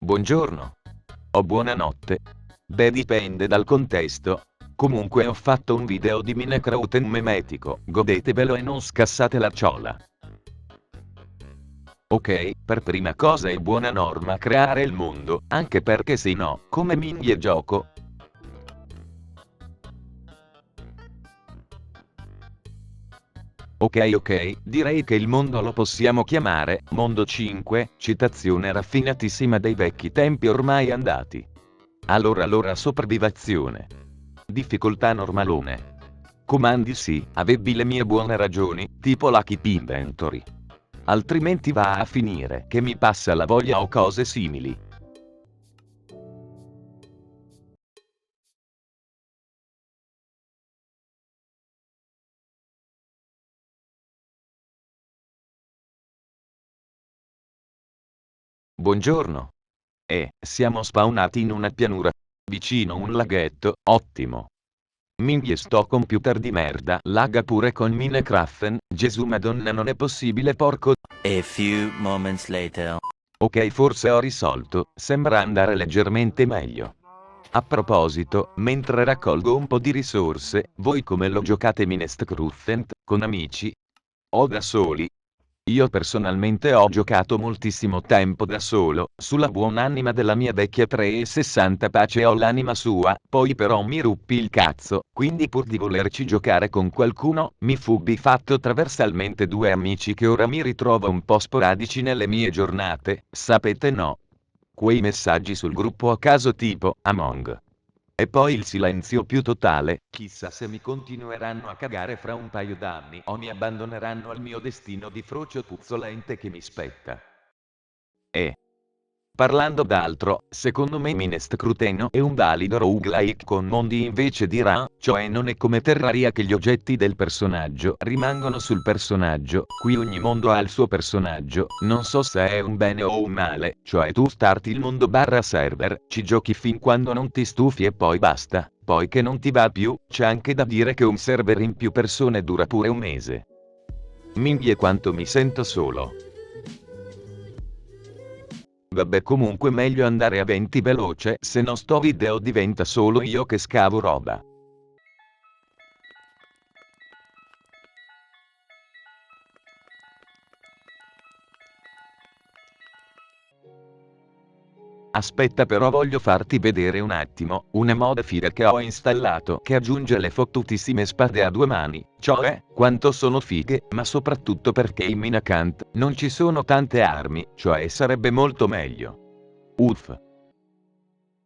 Buongiorno. O buonanotte. Beh, dipende dal contesto. Comunque ho fatto un video di Minecraft memetico, godetevelo e non scassate la ciola. Ok, per prima cosa è buona norma creare il mondo, anche perché se no, come minchia gioco? Ok, direi che il mondo lo possiamo chiamare Mondo 5, citazione raffinatissima dei vecchi tempi ormai andati. Allora sopravvivazione. Difficoltà normalone. Comandi sì, avevi le mie buone ragioni, tipo la Keep Inventory. Altrimenti va a finire che mi passa la voglia o cose simili. Buongiorno. Siamo spawnati in una pianura. Vicino un laghetto, ottimo. Minchia sto computer di merda, lagga pure con Minecraft, Gesù Madonna non è possibile porco. A few moments later. Ok, forse ho risolto, sembra andare leggermente meglio. A proposito, mentre raccolgo un po' di risorse, voi come lo giocate Minecraft? Con amici? O da soli? Io personalmente ho giocato moltissimo tempo da solo, sulla buonanima della mia vecchia 360 pace ho l'anima sua, poi però mi ruppi il cazzo, quindi pur di volerci giocare con qualcuno, mi fu bifatto traversalmente due amici che ora mi ritrovo un po' sporadici nelle mie giornate, sapete no? Quei messaggi sul gruppo a caso tipo Among. E poi il silenzio più totale, chissà se mi continueranno a cagare fra un paio d'anni o mi abbandoneranno al mio destino di frocio puzzolente che mi spetta. E, parlando d'altro, secondo me Minecraft è un valido roguelike con mondi invece di Ra, cioè non è come Terraria che gli oggetti del personaggio rimangono sul personaggio, qui ogni mondo ha il suo personaggio, non so se è un bene o un male, cioè tu starti il mondo barra server, ci giochi fin quando non ti stufi e poi basta, poi che non ti va più, c'è anche da dire che un server in più persone dura pure un mese. Minchia quanto mi sento solo. Vabbè comunque meglio andare a 20 veloce, se no sto video diventa solo io che scavo roba. Aspetta però voglio farti vedere un attimo, una modifica che ho installato che aggiunge le fottutissime spade a due mani, cioè, quanto sono fighe, ma soprattutto perché in Minecraft non ci sono tante armi, cioè sarebbe molto meglio. Uff.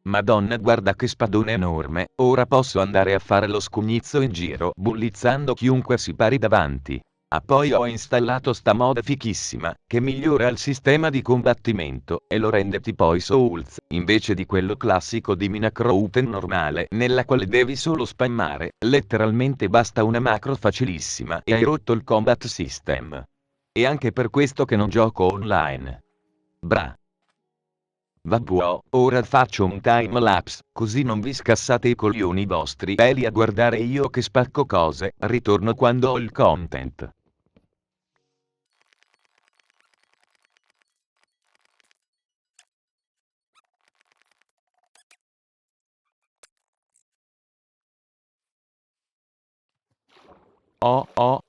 Madonna guarda che spadone enorme, ora posso andare a fare lo scugnizzo in giro bullizzando chiunque si pari davanti. Ah poi ho installato sta mod fichissima, che migliora il sistema di combattimento, e lo rende tipo i Souls, invece di quello classico di Minecraft normale, nella quale devi solo spammare, letteralmente basta una macro facilissima e hai rotto il combat system. E anche per questo che non gioco online. Bra. Vabbè, ora faccio un time lapse, così non vi scassate i coglioni vostri peli a guardare io che spacco cose, ritorno quando ho il content.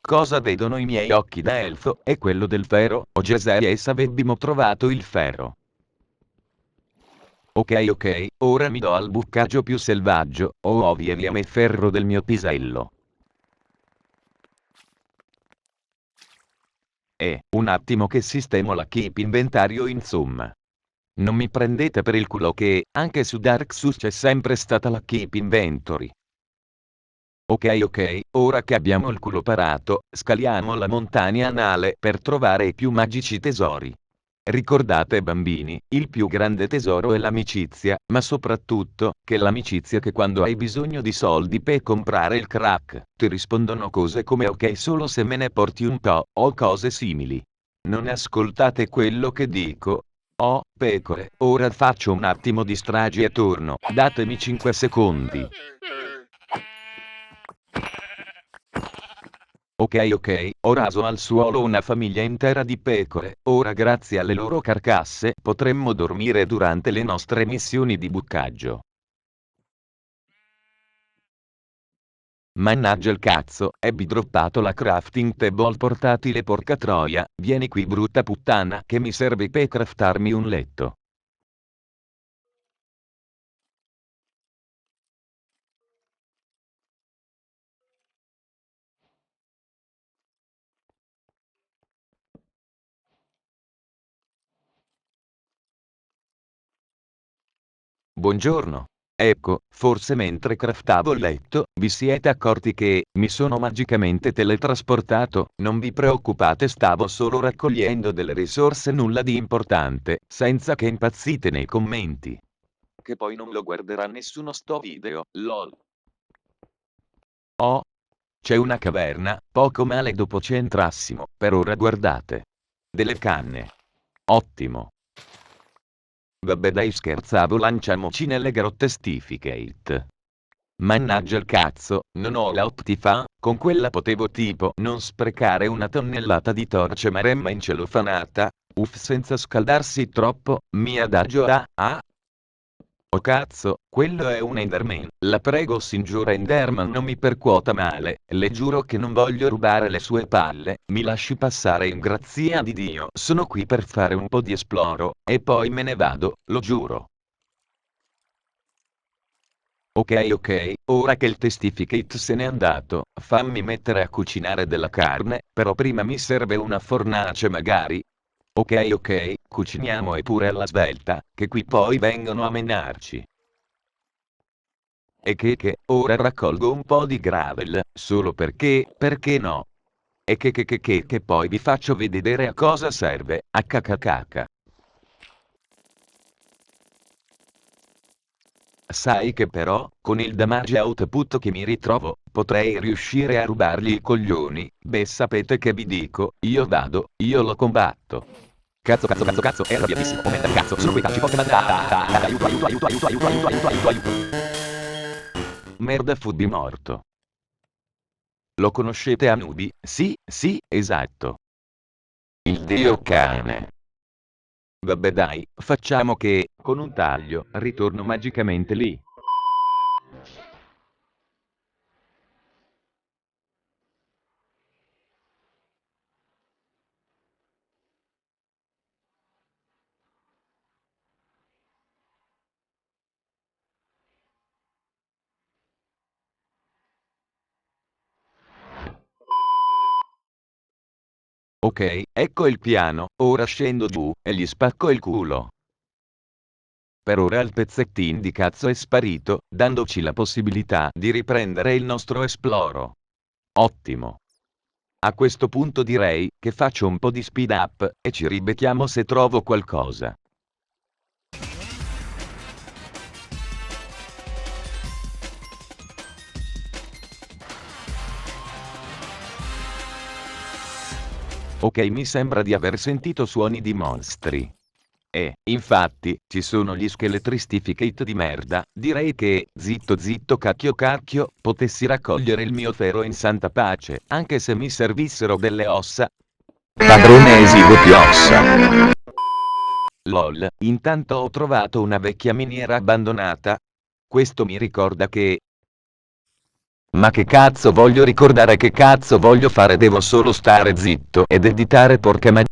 Cosa vedono i miei occhi da elfo, è quello del ferro, o Gesaies avessimo trovato il ferro. Ok, ora mi do al buccaggio più selvaggio, vieni a me ferro del mio pisello. Un attimo che sistemo la keep inventario insomma. Non mi prendete per il culo che, anche su Dark Souls c'è sempre stata la keep inventory. Ok, ora che abbiamo il culo parato, scaliamo la montagna anale per trovare i più magici tesori. Ricordate bambini, il più grande tesoro è l'amicizia, ma soprattutto, che l'amicizia che quando hai bisogno di soldi per comprare il crack, ti rispondono cose come ok solo se me ne porti un po', o cose simili. Non ascoltate quello che dico? Oh, pecore, ora faccio un attimo di strage e torno, datemi 5 secondi. Ok, ho raso al suolo una famiglia intera di pecore, ora grazie alle loro carcasse potremmo dormire durante le nostre missioni di bucaggio. Mannaggia il cazzo, ebbi droppato la crafting table portatile porca troia, vieni qui brutta puttana che mi serve per craftarmi un letto. Buongiorno. Ecco, forse mentre craftavo il letto, vi siete accorti che mi sono magicamente teletrasportato, non vi preoccupate, stavo solo raccogliendo delle risorse, nulla di importante, senza che impazzite nei commenti. Che poi non lo guarderà nessuno sto video, lol. Oh, c'è una caverna, poco male dopo ci entrassimo, per ora guardate. Delle canne. Ottimo. Vabbè dai scherzavo, lanciamoci nelle grotte stificate. Mannaggia il cazzo, non ho la Optifan, con quella potevo tipo non sprecare una tonnellata di torce maremma incelofanata, uff senza scaldarsi troppo, mi adagio a... Oh cazzo, quello è un Enderman, la prego signora Enderman non mi percuota male, le giuro che non voglio rubare le sue palle, mi lasci passare in grazia di Dio, sono qui per fare un po' di esploro, e poi me ne vado, lo giuro. Ok, ora che il testificate se n'è andato, fammi mettere a cucinare della carne, però prima mi serve una fornace magari. Ok, cuciniamo e pure alla svelta, che qui poi vengono a menarci. E che, ora raccolgo un po' di gravel, solo perché no? E che poi vi faccio vedere a cosa serve, hkkk. Sai che però, con il damage output che mi ritrovo, potrei riuscire a rubargli i coglioni, beh sapete che vi dico, io vado, io lo combatto. Cazzo, è arrabbiatissimo, momento cazzo, sono qui calci Pokémon, aiuto. Merda Fubbi morto. Lo conoscete Anubi? Sì, esatto. Il dio cane. Vabbè dai, facciamo che, con un taglio, ritorno magicamente lì. Ok, ecco il piano, ora scendo giù, e gli spacco il culo. Per ora il pezzettin di cazzo è sparito, dandoci la possibilità di riprendere il nostro esploro. Ottimo. A questo punto direi che faccio un po' di speed up, e ci ribecchiamo se trovo qualcosa. Ok, mi sembra di aver sentito suoni di mostri. E, infatti, ci sono gli scheletristificate di merda, direi che, zitto cacchio, potessi raccogliere il mio ferro in santa pace, anche se mi servissero delle ossa. Padrone esigo più ossa. Lol, intanto ho trovato una vecchia miniera abbandonata. Questo mi ricorda che... Ma che cazzo voglio ricordare, che cazzo voglio fare, devo solo stare zitto ed editare, porca ma...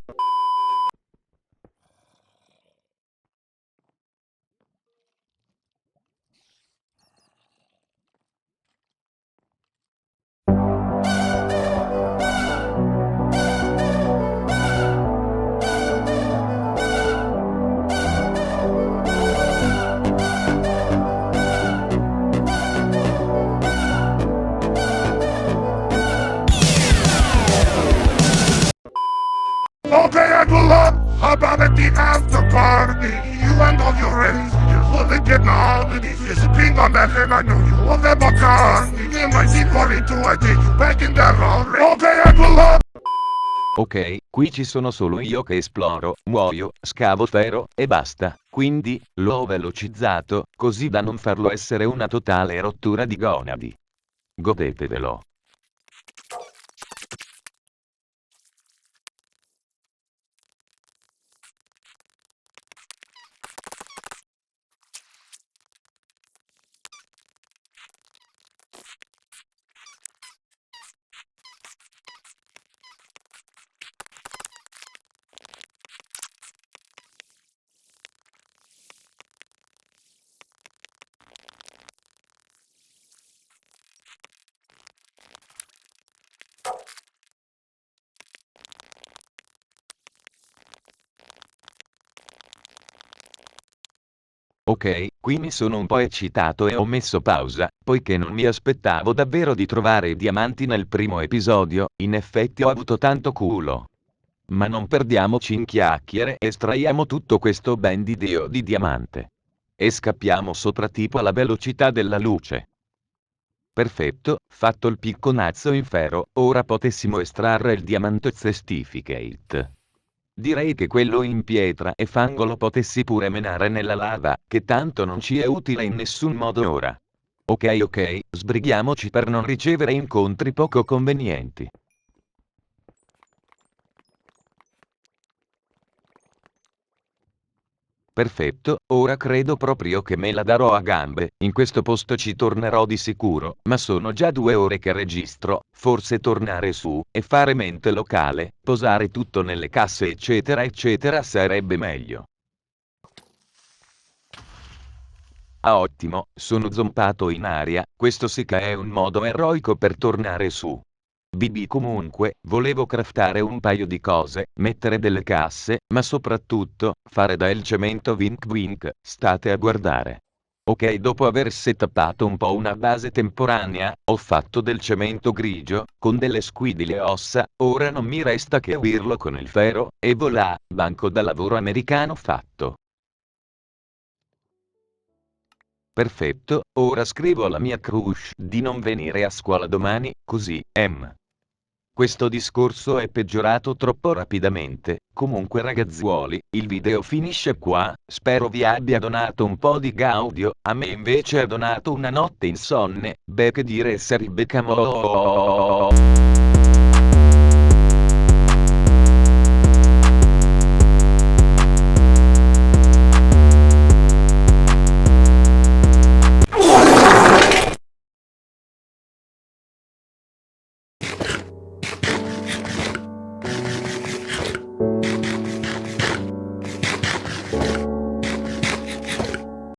Okay, I will love. How about at the after party? You and all your friends, you're fully getting holidays. You're sipping on that, and I know you love that Bacardi. In my seat, party to I take you back in that hallway. Okay, I will love. Ok, qui ci sono solo io che esploro, muoio, scavo ferro, e basta. Quindi, l'ho velocizzato, così da non farlo essere una totale rottura di gonadi. Godetevelo. Ok, qui mi sono un po' eccitato e ho messo pausa, poiché non mi aspettavo davvero di trovare i diamanti nel primo episodio, in effetti ho avuto tanto culo. Ma non perdiamoci in chiacchiere, estraiamo tutto questo ben di dio di diamante. E scappiamo sopra tipo alla velocità della luce. Perfetto, fatto il picconazzo in ferro, ora potessimo estrarre il diamante certificate. Direi che quello in pietra e fango lo potessi pure menare nella lava, che tanto non ci è utile in nessun modo ora. Ok, sbrighiamoci per non ricevere incontri poco convenienti. Perfetto, ora credo proprio che me la darò a gambe, in questo posto ci tornerò di sicuro, ma sono già 2 ore che registro, forse tornare su, e fare mente locale, posare tutto nelle casse eccetera sarebbe meglio. Ah ottimo, sono zompato in aria, questo sì che è un modo eroico per tornare su. BB comunque, volevo craftare un paio di cose, mettere delle casse, ma soprattutto, fare del cemento wink wink, state a guardare. Ok, dopo aver settapato un po' una base temporanea, ho fatto del cemento grigio, con delle squidile ossa, ora non mi resta che unirlo con il ferro, e voilà, banco da lavoro americano fatto. Perfetto, ora scrivo alla mia crush di non venire a scuola domani, così, Questo discorso è peggiorato troppo rapidamente, comunque ragazzuoli, il video finisce qua, spero vi abbia donato un po' di gaudio, a me invece ha donato una notte insonne, beh che dire sarebbe camo.